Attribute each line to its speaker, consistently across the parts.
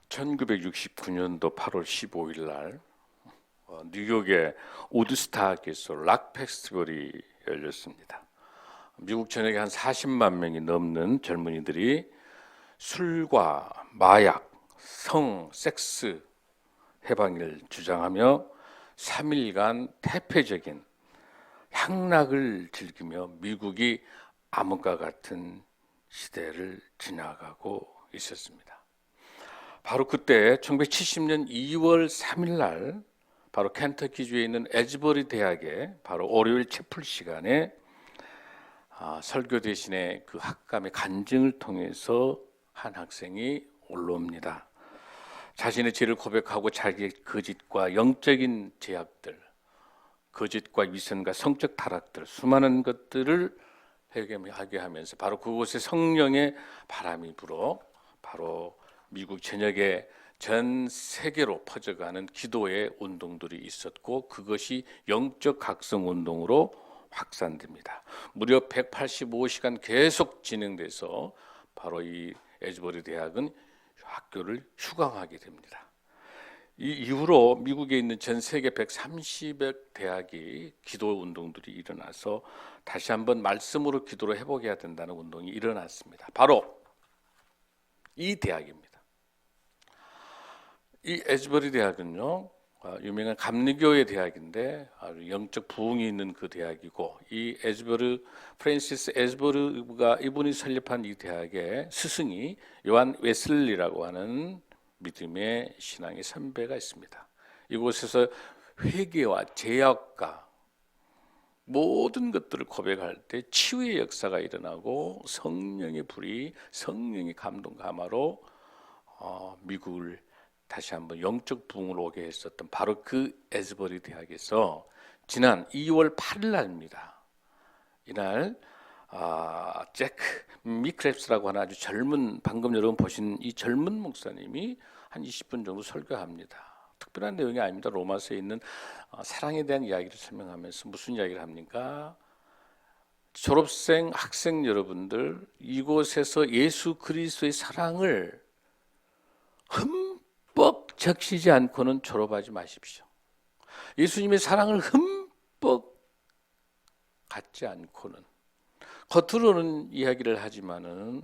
Speaker 1: 1969년도 8월 15일 날 뉴욕의 우드스탁에서 락 페스티벌이 열렸습니다. 미국 전역에 한 40만 명이 넘는 젊은이들이 술과 마약, 성, 섹스 해방을 주장하며 3일간 태폐적인 향락을 즐기며 미국이 암흑과 같은 시대를 지나가고 있었습니다. 바로 그때 1970년 2월 3일 날 바로 켄터키주에 있는 에즈버리 대학의 바로 월요일 채플 시간에 설교 대신에 그 학감의 간증을 통해서 한 학생이 올라옵니다. 자신의 죄를 고백하고 자기의 거짓과 영적인 제약들, 거짓과 위선과 성적 타락들, 수많은 것들을 회개하게 하면서 바로 그곳에 성령의 바람이 불어 바로 미국 전역에 전 세계로 퍼져가는 기도의 운동들이 있었고 그것이 영적 각성 운동으로 확산됩니다. 무려 185시간 계속 진행돼서 바로 이 에즈버리 대학은 학교를 휴강하게 됩니다. 이 이후로 미국에 있는 전 세계 130여 대학이 기도 운동들이 일어나서 다시 한번 말씀으로 기도를 해보게 해야 된다는 운동이 일어났습니다. 바로 이 대학입니다. 이 에즈버리 대학은요, 유명한 감리교의 대학인데 아주 영적 부흥이 있는 그 대학이고, 이 에즈버르 프랜시스 에즈버르가 이분이 설립한 이 대학의 스승이 요한 웨슬리라고 하는 믿음의 신앙의 선배가 있습니다. 이곳에서 회개와 제약과 모든 것들을 고백할 때 치유의 역사가 일어나고 성령의 불이 성령의 감동 감화로 미국을 다시 한번 영적 부흥을 오게 했었던 바로 그 에즈버리 대학에서 지난 2월 8일 날입니다. 이날 잭 미크랩스라고 하는 아주 젊은, 방금 여러분 보신 이 젊은 목사님이 한 20분 정도 설교합니다. 특별한 내용이 아닙니다. 로마서에 있는 사랑에 대한 이야기를 설명하면서 무슨 이야기를 합니까? 졸업생, 학생 여러분들, 이곳에서 예수 그리스도의 사랑을 흠뻑 적시지 않고는 졸업하지 마십시오. 예수님의 사랑을 흠뻑 갖지 않고는, 겉으로는 이야기를 하지만은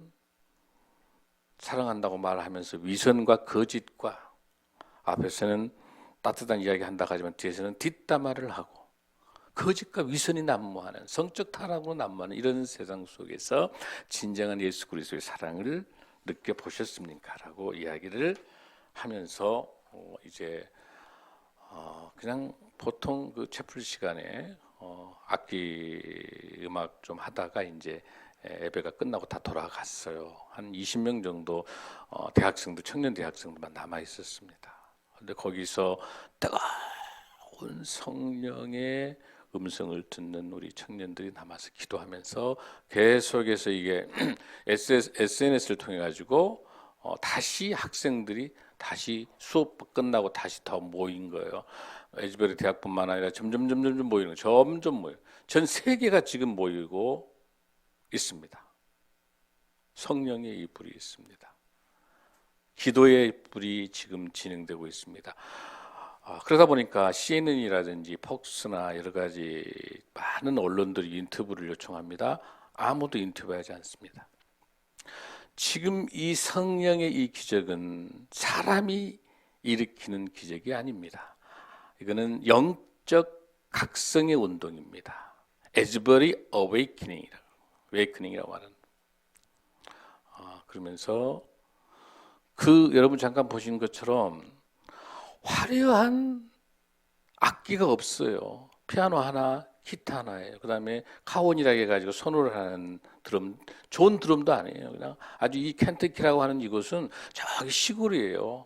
Speaker 1: 사랑한다고 말하면서 위선과 거짓과 앞에서는 따뜻한 이야기 한다고 하지만 뒤에서는 뒷담화를 하고 거짓과 위선이 난무하는, 성적 타락으로 난무하는 이런 세상 속에서 진정한 예수 그리스도의 사랑을 느껴보셨습니까? 라고 이야기를 하면서 이제 그냥 보통 그 채플 시간에 악기 음악 좀 하다가 이제 예배가 끝나고 다 돌아갔어요. 한 20명 정도 대학생들, 청년 대학생들만 남아 있었습니다. 근데 거기서 뜨거운 성령의 음성을 듣는 우리 청년들이 남아서 기도하면서 계속해서 이게 SNS를 통해 가지고 다시 학생들이 다시 수업 끝나고 다시 더 모인 거예요. 에즈버리 대학뿐만 아니라 점점 모이는 거예요. 점점 모여요. 전 세계가 지금 모이고 있습니다. 성령의 이 불이 있습니다. 기도의 불이 지금 진행되고 있습니다. 그러다 보니까 CNN이라든지 폭스나 여러 가지 많은 언론들이 인터뷰를 요청합니다. 아무도 인터뷰하지 않습니다. 지금 이 성령의 이 기적은 사람이 일으키는 기적이 아닙니다. 이거는 영적 각성의 운동입니다. 에즈버리 어웨이크닝이라고 하는. 그러면서 여러분 잠깐 보신 것처럼 화려한 악기가 없어요. 피아노 하나, 기타 하나예요. 그 다음에 카혼이라고 해가지고 손으로 하는 드럼, 좋은 드럼도 아니에요. 그냥 아주 이 켄터키라고 하는 이곳은 저기 시골이에요.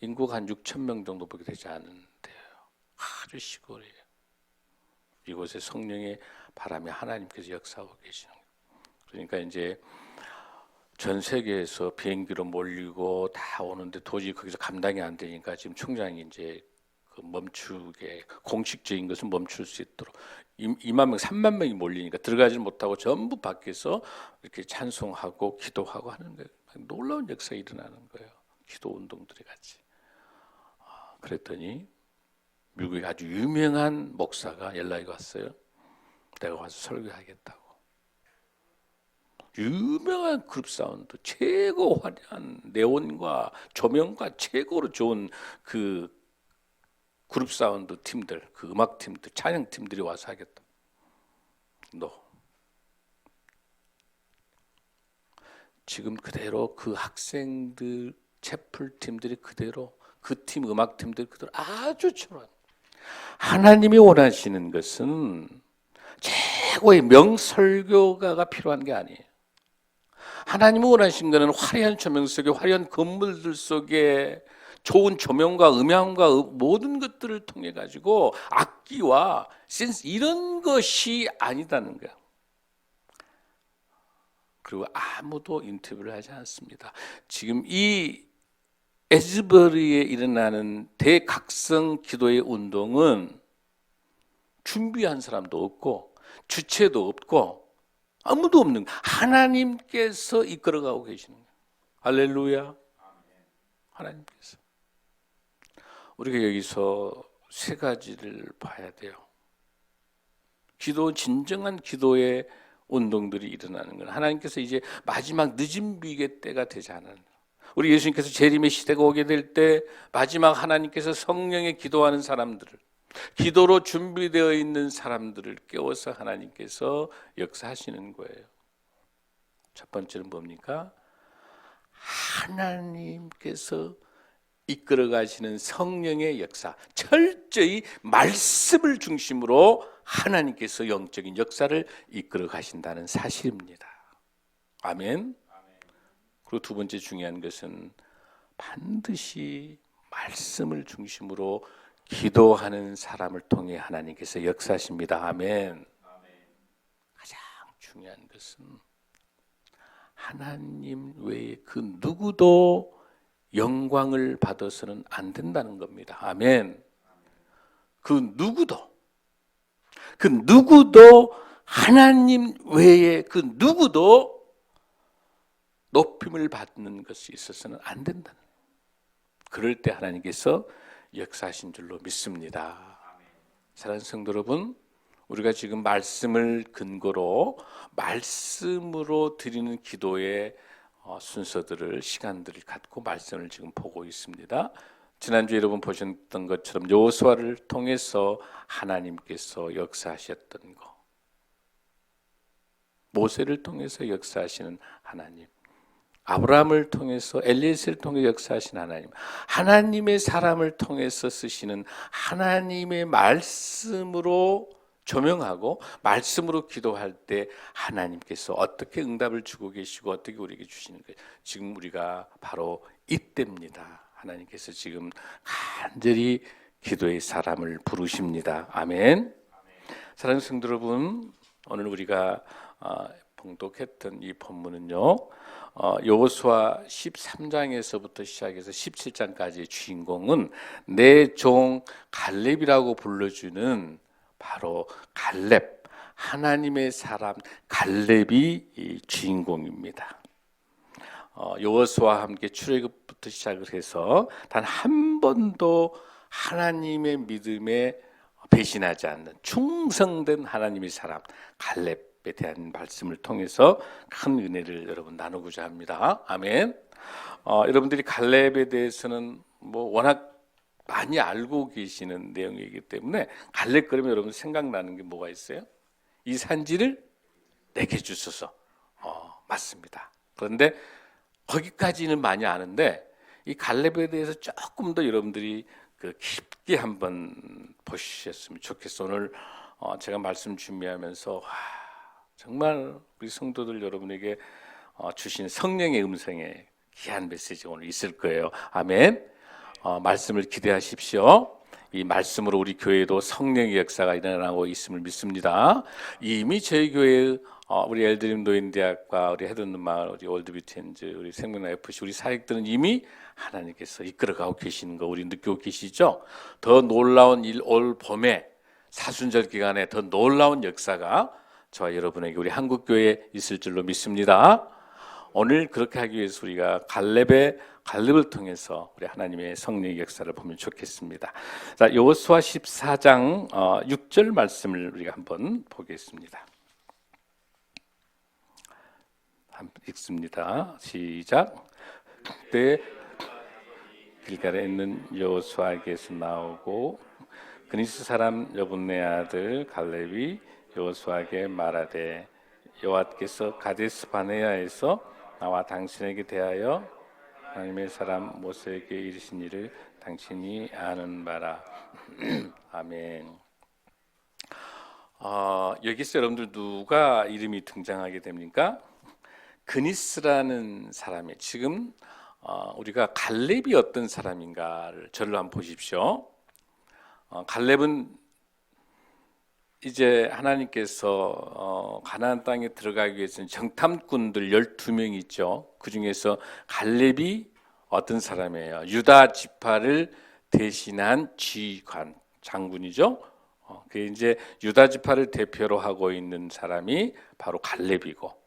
Speaker 1: 인구가 한 6천 명 정도밖에 되지 않는데요. 아주 시골이에요. 이곳에 성령의 바람이 하나님께서 역사하고 계시는 거예요. 그러니까 이제 전 세계에서 비행기로 몰리고 다 오는데 도저히 거기서 감당이 안 되니까 지금 총장이 이제 멈추게, 공식적인 것은 멈출 수 있도록 2만 명, 3만 명이 몰리니까 들어가지 못하고 전부 밖에서 이렇게 찬송하고 기도하고 하는 거예요. 놀라운 역사가 일어나는 거예요. 기도 운동들이 같이. 그랬더니 미국에 아주 유명한 목사가 연락이 왔어요. 내가 와서 설교하겠다고. 유명한 그룹 사운드, 최고 화려한 네온과 조명과 최고로 좋은 그 그룹 사운드 팀들, 그 음악 팀들, 찬양 팀들이 와서 하겠다. 너 지금 그대로 그 학생들 채플 팀들이 그대로 그 팀 음악 팀들 그대로 아주 좋아. 하나님이 원하시는 것은 최고의 명설교가가 필요한 게 아니에요. 하나님이 원하시는 것은 화려한 조명 속에 화려한 건물들 속에 좋은 조명과 음향과 모든 것들을 통해 가지고 악기와 센스 이런 것이 아니다는 거야. 그리고 아무도 인터뷰를 하지 않습니다. 지금 이 에즈버리에 일어나는 대각성 기도의 운동은 준비한 사람도 없고 주체도 없고 아무도 없는 거예요. 하나님께서 이끌어가고 계시는 거예요. 할렐루야. 하나님께서. 우리가 여기서 세 가지를 봐야 돼요. 진정한 기도의 운동들이 일어나는 건 하나님께서 이제 마지막 늦은 비의 때가 되지 않아요. 우리 예수님께서 재림의 시대가 오게 될 때 마지막 하나님께서 성령에 기도하는 사람들을, 기도로 준비되어 있는 사람들을 깨워서 하나님께서 역사하시는 거예요. 첫 번째는 뭡니까? 하나님께서 이끌어 가시는 성령의 역사, 철저히 말씀을 중심으로 하나님께서 영적인 역사를 이끌어 가신다는 사실입니다. 아멘. 그리고 두 번째 중요한 것은 반드시 말씀을 중심으로 기도하는 사람을 통해 하나님께서 역사하십니다. 아멘. 가장 중요한 것은 하나님 외에 그 누구도 영광을 받아서는 안 된다는 겁니다. 아멘. 그 누구도 하나님 외에 그 누구도 높임을 받는 것이 있어서는 안 된다는 거예요. 그럴 때 하나님께서 역사하신 줄로 믿습니다. 사랑하는 성도 여러분, 우리가 지금 말씀을 근거로 말씀으로 드리는 기도의 순서들을 시간들을 갖고 말씀을 지금 보고 있습니다. 지난주에 여러분 보셨던 것처럼 여호수아를 통해서 하나님께서 역사하셨던 것, 모세를 통해서 역사하시는 하나님, 아브라함을 통해서 엘리에셀을 통해 역사하신 하나님, 하나님의 사람을 통해서 쓰시는 하나님의 말씀으로 조명하고 말씀으로 기도할 때 하나님께서 어떻게 응답을 주고 계시고 어떻게 우리에게 주시는 거예요. 지금 우리가 바로 이때입니다. 하나님께서 지금 간절히 기도의 사람을 부르십니다. 아멘. 사랑하는 성도 여러분, 오늘 우리가 봉독했던 이 본문은요, 여호수아 13장에서부터 시작해서 17장까지의 주인공은 내 종 갈렙이라고 불러주는 바로 갈렙, 하나님의 사람 갈렙이 이 주인공입니다. 여호수아와 함께 출애굽부터 시작을 해서 단 한 번도 하나님의 믿음에 배신하지 않는 충성된 하나님의 사람 갈렙에 대한 말씀을 통해서 큰 은혜를 여러분 나누고자 합니다. 아멘. 여러분들이 갈렙에 대해서는 뭐 워낙 많이 알고 계시는 내용이기 때문에 갈렙 그러면 여러분 생각나는 게 뭐가 있어요? 이 산지를 내게 주소서. 맞습니다. 그런데 거기까지는 많이 아는데 이 갈렙에 대해서 조금 더 여러분들이 깊게 한번 보셨으면 좋겠어요. 오늘 제가 말씀 준비하면서 정말 우리 성도들 여러분에게 주신 성령의 음성에 귀한 메시지가 오늘 있을 거예요. 아멘. 말씀을 기대하십시오. 이 말씀으로 우리 교회도 성령의 역사가 일어나고 있음을 믿습니다. 이미 저희 교회 우리 엘드림 노인대학과 우리 헤든마을, 우리 올드뷰티엔즈, 우리 생명나 FC 우리 사역들은 이미 하나님께서 이끌어가고 계시는 거 우리 느끼고 계시죠? 더 놀라운 일 올 봄에 사순절 기간에 더 놀라운 역사가 저와 여러분에게 우리 한국교회에 있을 줄로 믿습니다. 오늘 그렇게 하기 위해서 우리가 갈렙을 통해서 우리 하나님의 성령의 역사를 보면 좋겠습니다. 자, 여호수아 14장 6절 말씀을 우리가 한번 보겠습니다. 읽습니다. 시작. 그때 길갈에 있는 여호수아에게서 나오고 그니스 사람 여분네 아들 갈렙이 여호수아에게 말하되 여호와께서 가데스 바네아에서 나와 당신에게 대하여 하나님의 사람 모세에게 이르신 일을 당신이 아는 바라. 아멘. 여기서 여러분들 누가 이름이 등장하게 됩니까? 그니스라는 사람이 지금 우리가 갈렙이 어떤 사람인가를 저를 한번 보십시오. 갈렙은 이제 하나님께서 가나안 땅에 들어가기 위해서는 정탐꾼들 12명이 있죠. 그 중에서 갈렙이 어떤 사람이에요? 유다 지파를 대신한 지휘관 장군이죠. 그 이제 유다 지파를 대표로 하고 있는 사람이 바로 갈렙이고,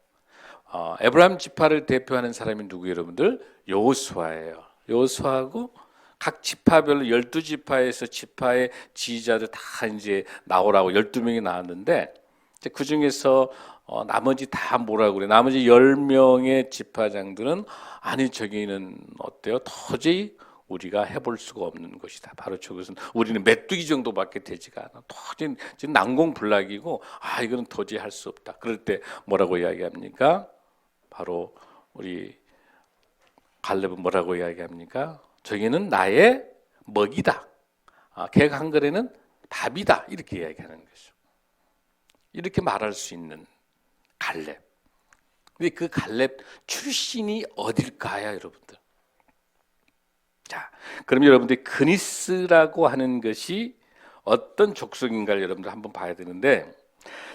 Speaker 1: 에브라임 지파를 대표하는 사람이 누구예요, 여러분들? 여호수아예요. 여호수아하고 각 지파별로 12지파에서 지파의 지휘자들 다 이제 나오라고 12명이 나왔는데, 그 중에서 나머지 다 뭐라고 그래? 나머지 10명의 지파장들은 아니 저기는 어때요? 도저히 우리가 해볼 수가 없는 것이다. 바로 저것은 우리는 메뚜기 정도밖에 되지가 않아. 도저히 지금 난공불락이고 이거는 도저히 할 수 없다. 그럴 때 뭐라고 이야기합니까? 바로 우리 갈렙은 뭐라고 이야기합니까? 저기는 나의 먹이다. 개가 한 거에는 밥이다. 이렇게 이야기하는 거죠. 이렇게 말할 수 있는 갈렙. 근데 그 갈렙 출신이 어딜까요, 여러분들? 자, 그럼 여러분들 그니스라고 하는 것이 어떤 족속인가를 여러분들 한번 봐야 되는데,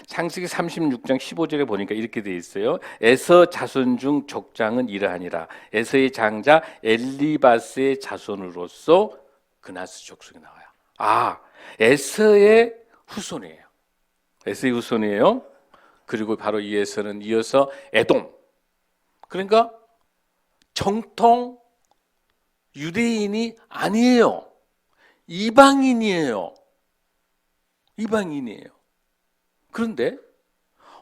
Speaker 1: 창세기 36장 15절에 보니까 이렇게 되어 있어요. 에서 자손 중 족장은 이러하니라. 에서의 장자 엘리바스의 자손으로서 그나스 족속이 나와요. 에서의 후손이에요. 에서의 후손이에요. 그리고 바로 이 에서는 이어서 에돔. 그러니까 정통 유대인이 아니에요. 이방인이에요. 이방인이에요. 그런데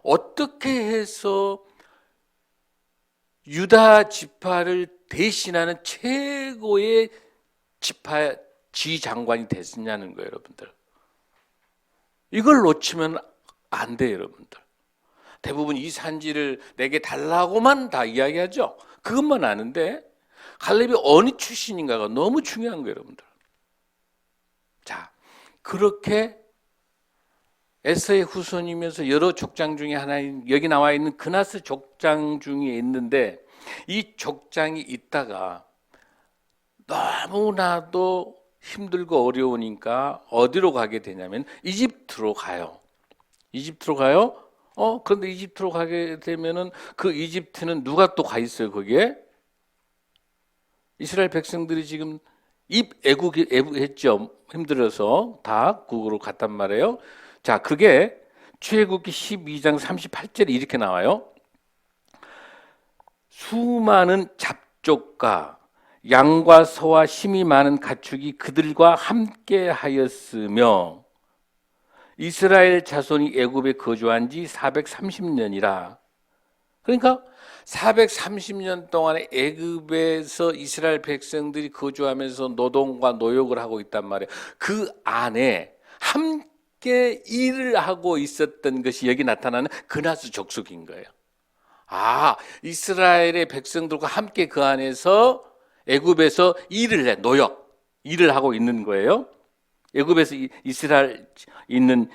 Speaker 1: 어떻게 해서 유다 지파를 대신하는 최고의 지파 지장관이 됐냐는 거예요, 여러분들. 이걸 놓치면 안 돼요, 여러분들. 대부분 이 산지를 내게 달라고만 다 이야기하죠. 그것만 아는데 갈렙이 어느 출신인가가 너무 중요한 거예요, 여러분들. 자, 그렇게 에서의 후손이면서 여러 족장 중에 하나인 여기 나와 있는 그나스 족장 중에 있는데, 이 족장이 있다가 너무나도 힘들고 어려우니까 어디로 가게 되냐면 이집트로 가요. 이집트로 가요. 그런데 이집트로 가게 되면은 그 이집트는 누가 또 가 있어요, 거기에? 이스라엘 백성들이 지금 애국했죠. 힘들어서 다 국으로 갔단 말이에요. 자, 그게 출애굽기 12장 38절에 이렇게 나와요. 수많은 잡족과 양과 소와 힘이 많은 가축이 그들과 함께 하였으며 이스라엘 자손이 애굽에 거주한 지 430년이라. 그러니까 430년 동안에 애굽에서 이스라엘 백성들이 거주하면서 노동과 노역을 하고 있단 말이에요. 그 안에 함께 일을 하고 있었던 것이 여기 나타나는 그나스 족속인 거예요. 이스라엘의 백성들과 함께 그 안에서 애굽에서 일을 해, 노역, 일을 하고 있는 거예요. 애굽에서 이스라엘 있는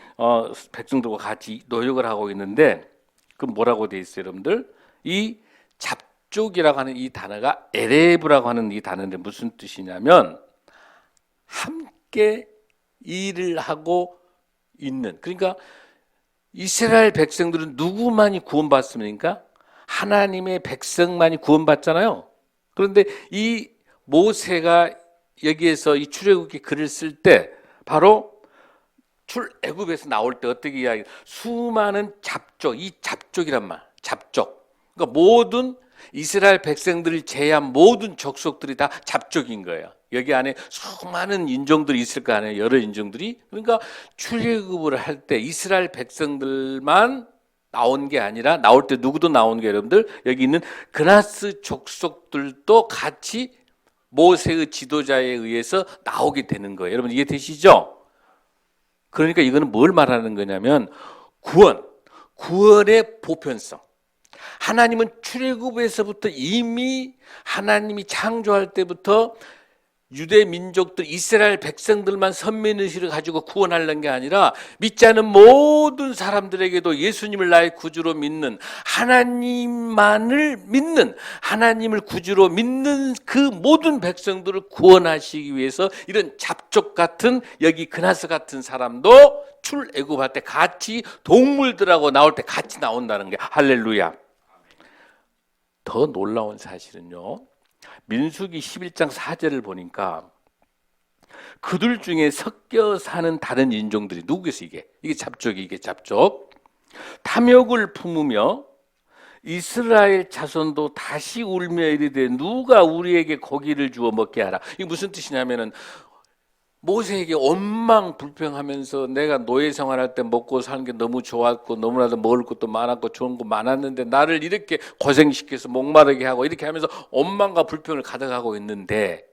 Speaker 1: 백성들과 같이 노역을 하고 있는데, 그 뭐라고 돼 있어요, 여러분들? 이 잡족이라고 하는 이 단어가 에레브라고 하는 이 단어인데 무슨 뜻이냐면 함께 일을 하고 있는. 그러니까 이스라엘 백성들은 누구만이 구원받습니까? 하나님의 백성만이 구원받잖아요. 그런데 이 모세가 여기에서 이 출애굽기 글을 쓸 때 바로 출애굽에서 나올 때 어떻게 이야기? 수많은 잡족, 이 잡족이란 말, 잡족. 그러니까 모든 이스라엘 백성들을 제외한 모든 족속들이 다 잡족인 거예요. 여기 안에 수많은 인종들이 있을 거 아니에요. 여러 인종들이. 그러니까 출애굽을 할 때 이스라엘 백성들만 나온 게 아니라, 나올 때 누구도 나온 게, 여러분들 여기 있는 그나스 족속들도 같이 모세의 지도자에 의해서 나오게 되는 거예요. 여러분 이해되시죠? 그러니까 이거는 뭘 말하는 거냐면 구원의 보편성. 하나님은 출애굽에서부터 이미 하나님이 창조할 때부터 유대 민족들, 이스라엘 백성들만 선민의식을 가지고 구원하려는 게 아니라 믿지 않은 모든 사람들에게도 예수님을 나의 구주로 믿는, 하나님만을 믿는, 하나님을 구주로 믿는 그 모든 백성들을 구원하시기 위해서 이런 잡족 같은, 여기 그나스 같은 사람도 출애굽할 때 같이 동물들하고 나올 때 같이 나온다는 게, 할렐루야. 더 놀라운 사실은요, 민수기 11장 4절을 보니까 그들 중에 섞여 사는 다른 인종들이, 누구겠어 이게 잡족이, 이게 잡족, 탐욕을 품으며 이스라엘 자손도 다시 울며 이르되 누가 우리에게 고기를 주어 먹게 하라. 이게 무슨 뜻이냐면은 모세에게 원망 불평하면서 내가 노예 생활할 때 먹고 사는 게 너무 좋았고 너무나도 먹을 것도 많았고 좋은 거 많았는데 나를 이렇게 고생시켜서 목마르게 하고 이렇게 하면서 원망과 불평을 가득하고 있는데,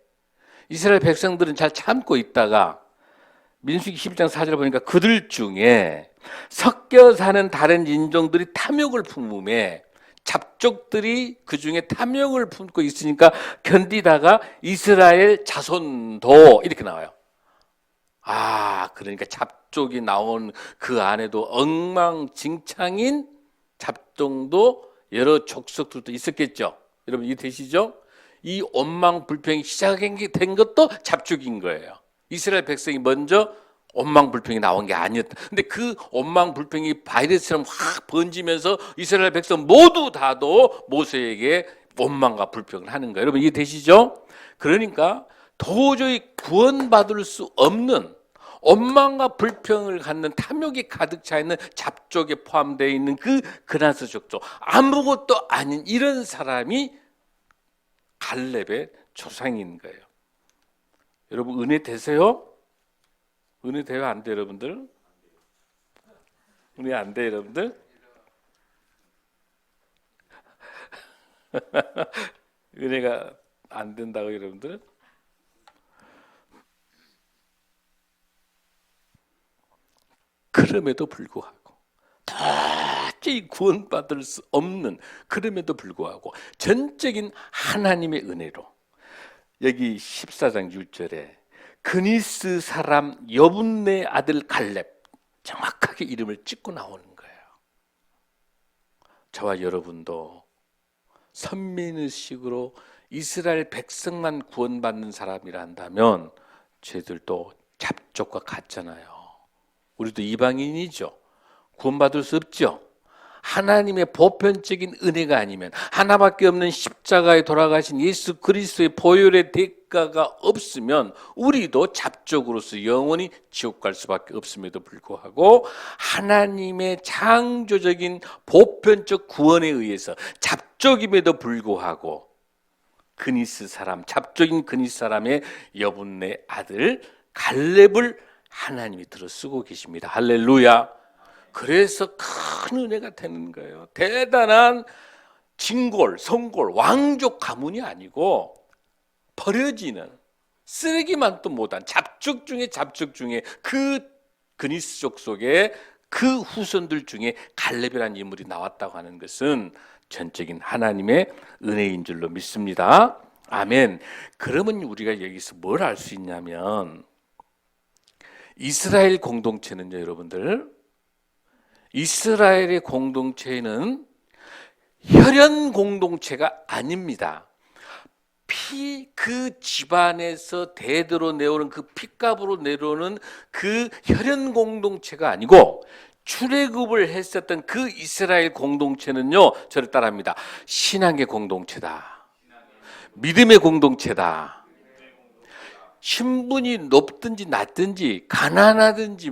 Speaker 1: 이스라엘 백성들은 잘 참고 있다가 민수기 11장 4절 보니까 그들 중에 섞여 사는 다른 인종들이 탐욕을 품음에, 잡족들이 그 중에 탐욕을 품고 있으니까 견디다가 이스라엘 자손도, 이렇게 나와요. 그러니까 잡족이 나온 그 안에도 엉망진창인 잡종도 여러 족속들도 있었겠죠. 여러분 이해되시죠? 이 원망불평이 시작된 것도 잡족인 거예요. 이스라엘 백성이 먼저 원망불평이 나온 게 아니었다. 근데 그 원망불평이 바이러스처럼 확 번지면서 이스라엘 백성 모두 다도 모세에게 원망과 불평을 하는 거예요. 여러분 이해되시죠? 그러니까 도저히 구원받을 수 없는 원망과 불평을 갖는, 탐욕이 가득 차 있는 잡족에 포함되어 있는 그 그나스 족족, 아무것도 아닌 이런 사람이 갈렙의 조상인 거예요. 여러분 은혜 되세요? 은혜 돼요? 안 돼요, 여러분들? 은혜 안 돼요, 여러분들? 은혜가 안 된다고, 여러분들? 그럼에도 불구하고 도저히 구원받을 수 없는, 그럼에도 불구하고 전적인 하나님의 은혜로, 여기 14장 6절에 그니스 사람 여분네 아들 갈렙, 정확하게 이름을 찍고 나오는 거예요. 저와 여러분도 선민의식으로 이스라엘 백성만 구원받는 사람이라 한다면 저희들도 잡족과 같잖아요. 우리도 이방인이죠. 구원받을 수 없죠. 하나님의 보편적인 은혜가 아니면, 하나밖에 없는 십자가에 돌아가신 예수 그리스도의 보혈의 대가가 없으면 우리도 잡족으로서 영원히 지옥 갈 수밖에 없음에도 불구하고, 하나님의 창조적인 보편적 구원에 의해서 잡족임에도 불구하고 그니스 사람, 잡족인 그니스 사람의 여분네 아들 갈렙을 하나님이 들어 쓰고 계십니다. 할렐루야. 그래서 큰 은혜가 되는 거예요. 대단한 진골, 성골, 왕족 가문이 아니고 버려지는, 쓰레기만 또 못한 잡족 중에 그 그니스 족속의 그 후손들 중에 갈렙이라는 인물이 나왔다고 하는 것은 전적인 하나님의 은혜인 줄로 믿습니다. 아멘. 그러면 우리가 여기서 뭘 알 수 있냐면, 이스라엘 공동체는요, 여러분들, 이스라엘의 공동체는 혈연 공동체가 아닙니다. 그 집안에서 대대로 내오는 그 피값으로 내려오는 그 혈연 공동체가 아니고, 출애굽을 했었던 그 이스라엘 공동체는요, 저를 따라합니다. 신앙의 공동체다. 믿음의 공동체다. 신분이 높든지 낮든지, 가난하든지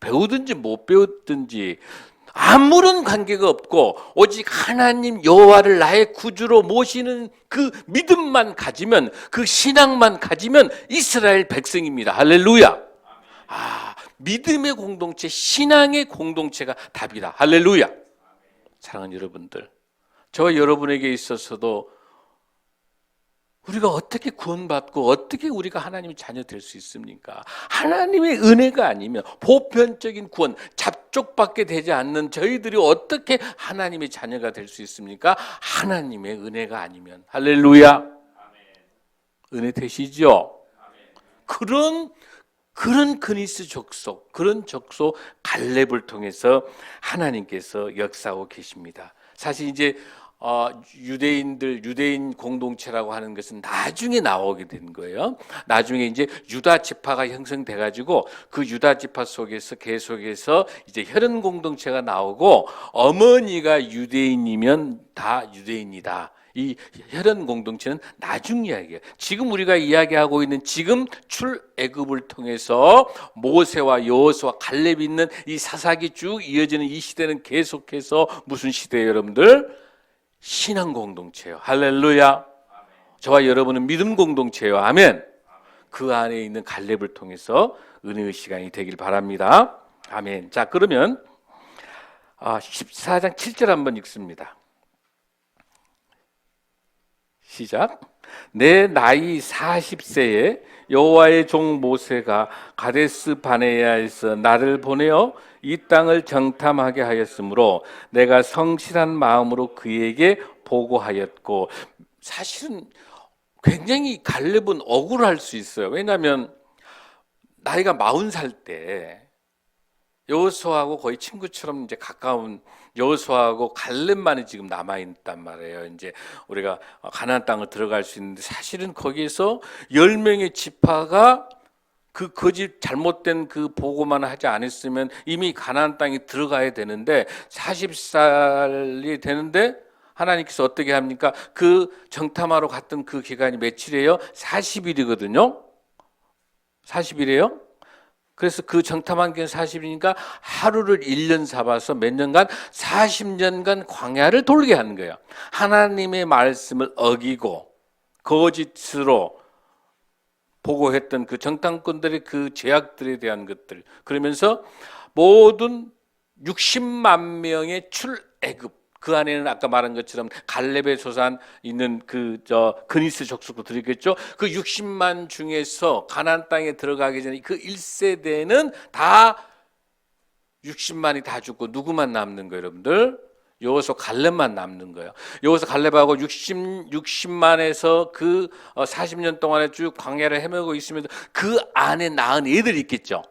Speaker 1: 배우든지 못 배웠든지, 아무런 관계가 없고 오직 하나님 여호와를 나의 구주로 모시는 그 믿음만 가지면, 그 신앙만 가지면 이스라엘 백성입니다. 할렐루야. 믿음의 공동체, 신앙의 공동체가 답이다. 할렐루야. 사랑하는 여러분들, 저와 여러분에게 있어서도 우리가 어떻게 구원받고 어떻게 우리가 하나님의 자녀 될 수 있습니까? 하나님의 은혜가 아니면, 보편적인 구원, 잡족밖에 되지 않는 저희들이 어떻게 하나님의 자녀가 될 수 있습니까? 하나님의 은혜가 아니면. 할렐루야. 은혜 되시죠? 그런 그니스 족속, 그런 족속 갈렙을 통해서 하나님께서 역사하고 계십니다. 사실 이제 유대인 공동체라고 하는 것은 나중에 나오게 된 거예요. 나중에 이제 유다 지파가 형성돼 가지고 그 유다 지파 속에서 계속해서 이제 혈연 공동체가 나오고, 어머니가 유대인이면 다 유대인이다. 이 혈연 공동체는 나중 이야기예요. 지금 우리가 이야기하고 있는 지금 출애굽을 통해서 모세와 여호수아 갈렙이 있는 이 사사기 쭉 이어지는 이 시대는 계속해서 무슨 시대예요, 여러분들? 신앙 공동체예요. 할렐루야. 저와 여러분은 믿음 공동체예요. 아멘. 그 안에 있는 갈렙을 통해서 은혜의 시간이 되길 바랍니다. 아멘. 자, 그러면 14장 7절 한번 읽습니다. 시작. 내 나이 40세에 여호와의 종 모세가 가데스 바네아에서 나를 보내어 이 땅을 정탐하게 하였으므로 내가 성실한 마음으로 그에게 보고하였고. 사실은 굉장히 갈렙은 억울할 수 있어요. 왜냐하면 나이가 40살 때 여호수아하고 거의 친구처럼 이제 가까운 여호수아하고 갈렙만이 지금 남아 있단 말이에요. 이제 우리가 가나안 땅을 들어갈 수 있는데, 사실은 거기에서 10명의 지파가 그 거짓 잘못된 그 보고만 하지 않았으면 이미 가나안 땅에 들어가야 되는데, 40살이 되는데 하나님께서 어떻게 합니까? 그 정탐하러 갔던 그 기간이 며칠이에요? 40일이거든요. 40일이에요. 그래서 그 정탐한 게 40이니까 하루를 1년 삼아서 몇 년간, 40년간 광야를 돌게 하는 거예요. 하나님의 말씀을 어기고 거짓으로 보고했던 그 정탐꾼들의 그 죄악들에 대한 것들, 그러면서 모든 60만 명의 출애굽, 그 안에는 아까 말한 것처럼 갈렙의 소산 있는 그니스 족속도 들었겠죠. 그 60만 중에서 가나안 땅에 들어가기 전에 그 1세대는 다 60만이 다 죽고 누구만 남는 거예요, 여러분들? 여호수아 갈렙만 남는 거예요. 여호수아 갈렙하고 60만에서 그 40년 동안에 쭉 광야를 헤매고 있으면서 그 안에 낳은 애들이 있겠죠.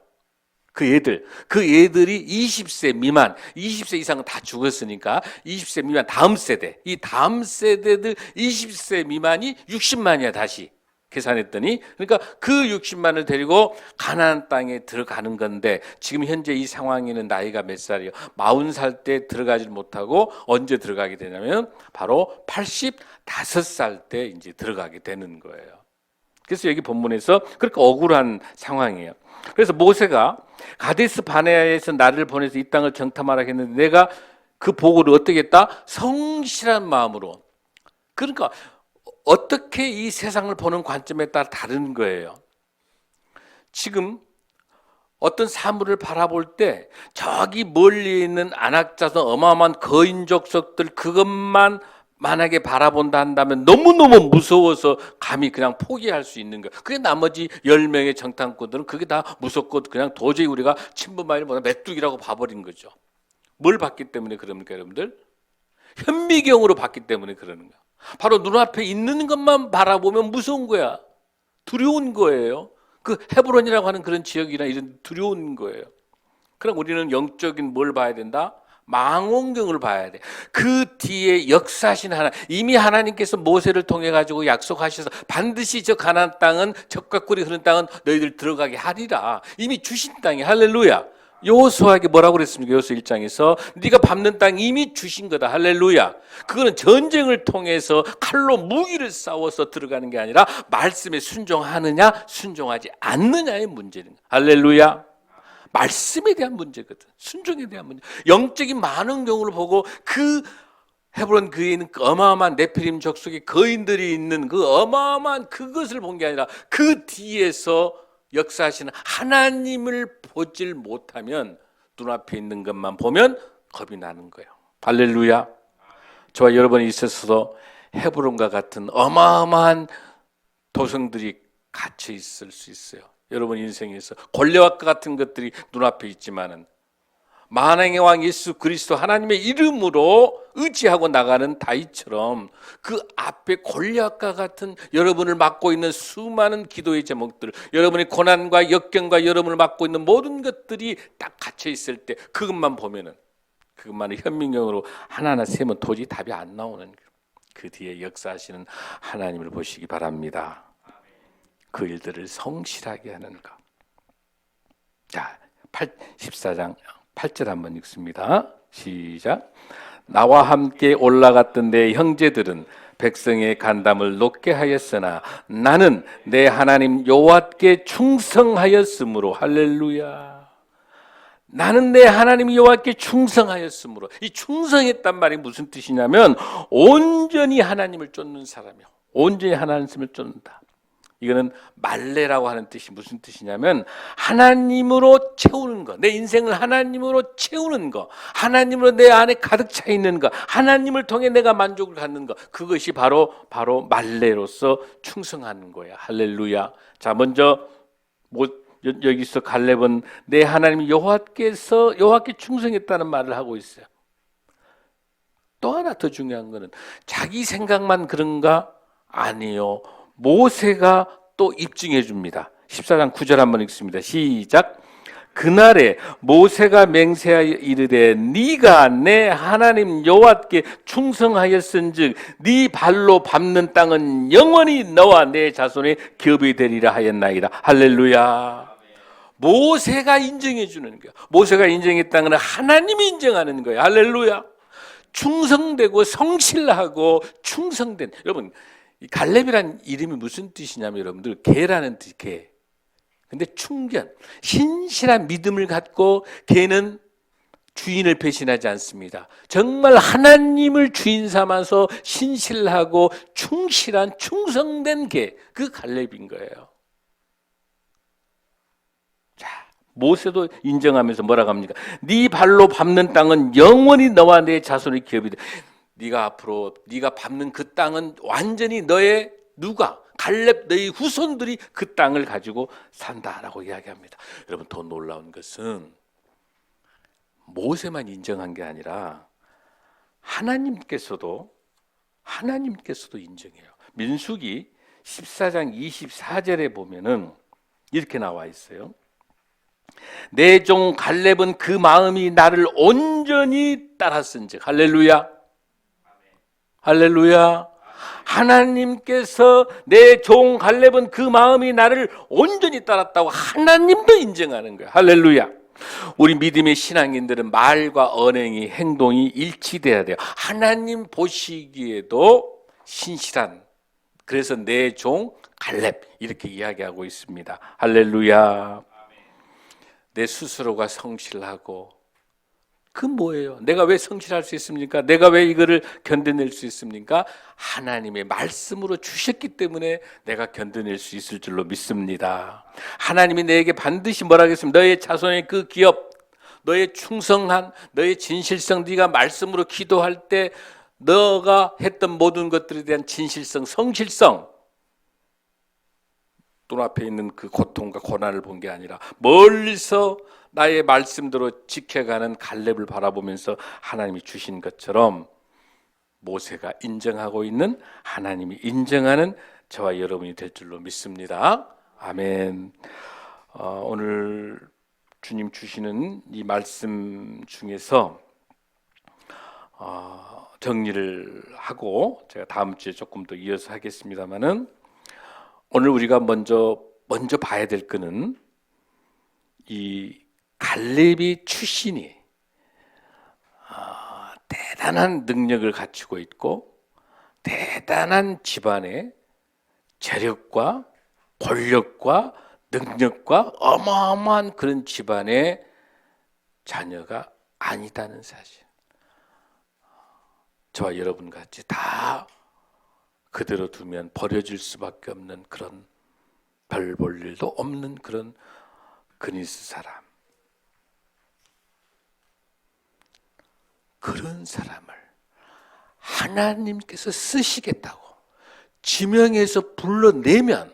Speaker 1: 그 애들이 20세 미만, 20세 이상은 다 죽었으니까 20세 미만 다음 세대, 이 다음 세대들 20세 미만이 60만이야. 다시 계산했더니, 그러니까 그 60만을 데리고 가나안 땅에 들어가는 건데, 지금 현재 이 상황에는 나이가 몇 살이에요? 40살 때 들어가지 못하고 언제 들어가게 되냐면 바로 85살 때 이제 들어가게 되는 거예요. 그래서 여기 본문에서 그렇게 억울한 상황이에요. 그래서 모세가 가데스 바네아에서 나를 보내서 이 땅을 정탐하라 했는데, 내가 그 보고를 어떻게 했다? 성실한 마음으로. 그러니까 어떻게 이 세상을 보는 관점에 따라 다른 거예요. 지금 어떤 사물을 바라볼 때 저기 멀리 있는 안악자손 어마어마한 거인족속들 그것만 만약에 바라본다 한다면 너무너무 무서워서 감히 그냥 포기할 수 있는 거예요. 그게 나머지 10명의 정탐꾼들은 그게 다 무섭고 그냥 도저히 우리가 침범하기보다 메뚜기라고 봐버린 거죠. 뭘 봤기 때문에 그럽니까, 여러분들? 현미경으로 봤기 때문에 그러는 거야. 바로 눈앞에 있는 것만 바라보면 무서운 거야. 두려운 거예요. 그 헤브론이라고 하는 그런 지역이나 이런 두려운 거예요. 그럼 우리는 영적인 뭘 봐야 된다? 망원경을 봐야 돼. 그 뒤에 역사하신 하나님, 이미 하나님께서 모세를 통해 가지고 약속하셔서 반드시 저 가나안 땅은 젖과 꿀이 흐르는 땅은 너희들 들어가게 하리라. 이미 주신 땅이. 할렐루야. 여호수아에게 뭐라고 그랬습니까? 여호수아 1장에서 네가 밟는 땅 이미 주신 거다. 할렐루야. 그거는 전쟁을 통해서 칼로 무기를 싸워서 들어가는 게 아니라 말씀에 순종하느냐 순종하지 않느냐의 문제는. 할렐루야. 말씀에 대한 문제거든. 순종에 대한 문제. 영적인 많은 경우를 보고 그 헤브론 그에 있는 그 어마어마한 네피림 족속의 거인들이 있는 그 어마어마한 그것을 본 게 아니라 그 뒤에서 역사하시는 하나님을 보질 못하면 눈앞에 있는 것만 보면 겁이 나는 거예요. 할렐루야. 저와 여러분이 있어서도 헤브론과 같은 어마어마한 도성들이 갇혀 있을 수 있어요. 여러분 인생에서 골리앗과 같은 것들이 눈앞에 있지만은 만왕의 왕 예수 그리스도 하나님의 이름으로 의지하고 나가는 다윗처럼 그 앞에 골리앗과 같은 여러분을 맡고 있는 수많은 기도의 제목들, 여러분의 고난과 역경과 여러분을 맡고 있는 모든 것들이 딱 갇혀 있을 때 그것만 보면은, 그것만을 현민경으로 하나하나 세면 도저히 답이 안 나오는 거예요. 그 뒤에 역사하시는 하나님을 보시기 바랍니다. 그 일들을 성실하게 하는 것. 자, 14장 8절 한번 읽습니다. 시작. 나와 함께 올라갔던 내 형제들은 백성의 간담을 높게 하였으나 나는 내 하나님 여호와께 충성하였으므로. 할렐루야. 나는 내 하나님 여호와께 충성하였으므로. 이 충성했단 말이 무슨 뜻이냐면 온전히 하나님을 쫓는 사람이요, 온전히 하나님을 쫓는다. 이거는 말레라고 하는 뜻이 무슨 뜻이냐면 하나님으로 채우는 거, 내 인생을 하나님으로 채우는 거, 하나님으로 내 안에 가득 차 있는 거, 하나님을 통해 내가 만족을 갖는 거, 그것이 바로 말레로서 충성하는 거야. 할렐루야. 자, 먼저 여기서 갈렙은 내 하나님 여호와께 충성했다는 말을 하고 있어요. 또 하나 더 중요한 거는 자기 생각만 그런가? 아니요. 모세가 또 입증해 줍니다. 14장 9절 한번 읽습니다. 시작. 그날에 모세가 맹세하여 이르되 네가 내 하나님 여호와께 충성하였은즉 네 발로 밟는 땅은 영원히 너와 내 자손의 기업이 되리라 하였나이다. 할렐루야. 모세가 인정해 주는 거야. 모세가 인정했다는 건 하나님이 인정하는 거야. 할렐루야. 충성되고 성실하고 충성된, 여러분 이 갈렙이란 이름이 무슨 뜻이냐면 여러분들 개라는 뜻, 개. 근데 충견, 신실한 믿음을 갖고 개는 주인을 배신하지 않습니다. 정말 하나님을 주인 삼아서 신실하고 충실한 충성된 개, 그 갈렙인 거예요. 자, 모세도 인정하면서 뭐라고 합니까? 네 발로 밟는 땅은 영원히 너와 내 자손의 기업이 돼. 네가 앞으로 네가 밟는 그 땅은 완전히 너의 누가? 갈렙 너희 후손들이 그 땅을 가지고 산다라고 이야기합니다. 여러분 더 놀라운 것은 모세만 인정한 게 아니라 하나님께서도 인정해요. 민수기 14장 24절에 보면은 이렇게 나와 있어요. 내 종 갈렙은 그 마음이 나를 온전히 따랐은즉. 할렐루야. 할렐루야. 하나님께서 내 종 갈렙은 그 마음이 나를 온전히 따랐다고 하나님도 인정하는 거예요. 할렐루야. 우리 믿음의 신앙인들은 말과 언행이, 행동이 일치돼야 돼요. 하나님 보시기에도 신실한, 그래서 내 종 갈렙 이렇게 이야기하고 있습니다. 할렐루야. 내 스스로가 성실하고, 그 뭐예요? 내가 왜 성실할 수 있습니까? 내가 왜 이거를 견뎌낼 수 있습니까? 하나님의 말씀으로 주셨기 때문에 내가 견뎌낼 수 있을 줄로 믿습니다. 하나님이 내게 반드시 뭐라 하겠습니까? 너의 자손의 그 기업, 너의 충성한, 너의 진실성, 네가 말씀으로 기도할 때 너가 했던 모든 것들에 대한 진실성, 성실성, 눈앞에 있는 그 고통과 고난을 본 게 아니라 멀리서 나의 말씀대로 지켜가는 갈렙을 바라보면서 하나님이 주신 것처럼 모세가 인정하고 있는, 하나님이 인정하는 저와 여러분이 될 줄로 믿습니다. 아멘. 오늘 주님 주시는 이 말씀 중에서 정리를 하고 제가 다음 주에 조금 더 이어서 하겠습니다만은, 오늘 우리가 먼저 봐야 될 거는 이 갈렙이 출신이 대단한 능력을 갖추고 있고 대단한 집안의 재력과 권력과 능력과 어마어마한 그런 집안의 자녀가 아니다는 사실. 저와 여러분 같이 다 그대로 두면 버려질 수밖에 없는 그런 별 볼 일도 없는 그런 그니스 사람. 그런 사람을 하나님께서 쓰시겠다고 지명해서 불러내면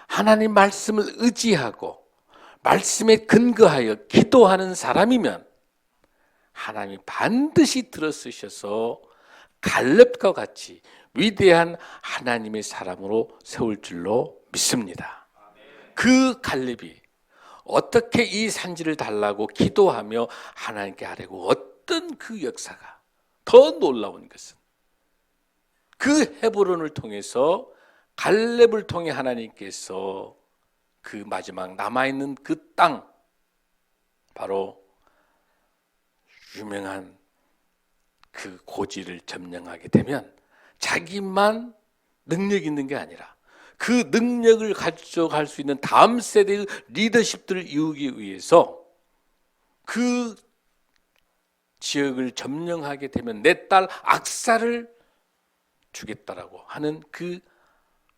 Speaker 1: 하나님 말씀을 의지하고 말씀에 근거하여 기도하는 사람이면 하나님이 반드시 들어쓰셔서 갈렙과 같이 위대한 하나님의 사람으로 세울 줄로 믿습니다. 그 갈렙이 어떻게 이 산지를 달라고 기도하며 하나님께 아뢰고 어떤 그 역사가 더 놀라운 것은 그 헤브론을 통해서 갈렙을 통해 하나님께서 그 마지막 남아있는 그 땅, 바로 유명한 그 고지를 점령하게 되면 자기만 능력 있는 게 아니라 그 능력을 가져갈 수 있는 다음 세대의 리더십들을 이루기 위해서 그 지역을 점령하게 되면 내 딸 악사를 주겠다라고 하는 그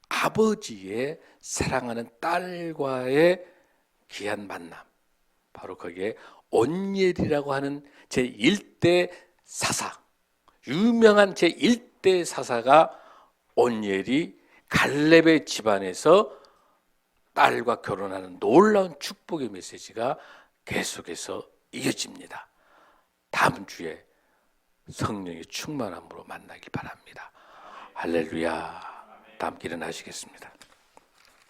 Speaker 1: 아버지의 사랑하는 딸과의 귀한 만남, 바로 거기에 온니엘이라고 하는 제1대 사사, 유명한 제1대 사사가 온니엘이 갈렙의 집안에서 딸과 결혼하는 놀라운 축복의 메시지가 계속해서 이어집니다. 다음 주에 성령의 충만함으로 만나길 바랍니다. 할렐루야. 다 함께 일어나시겠습니다.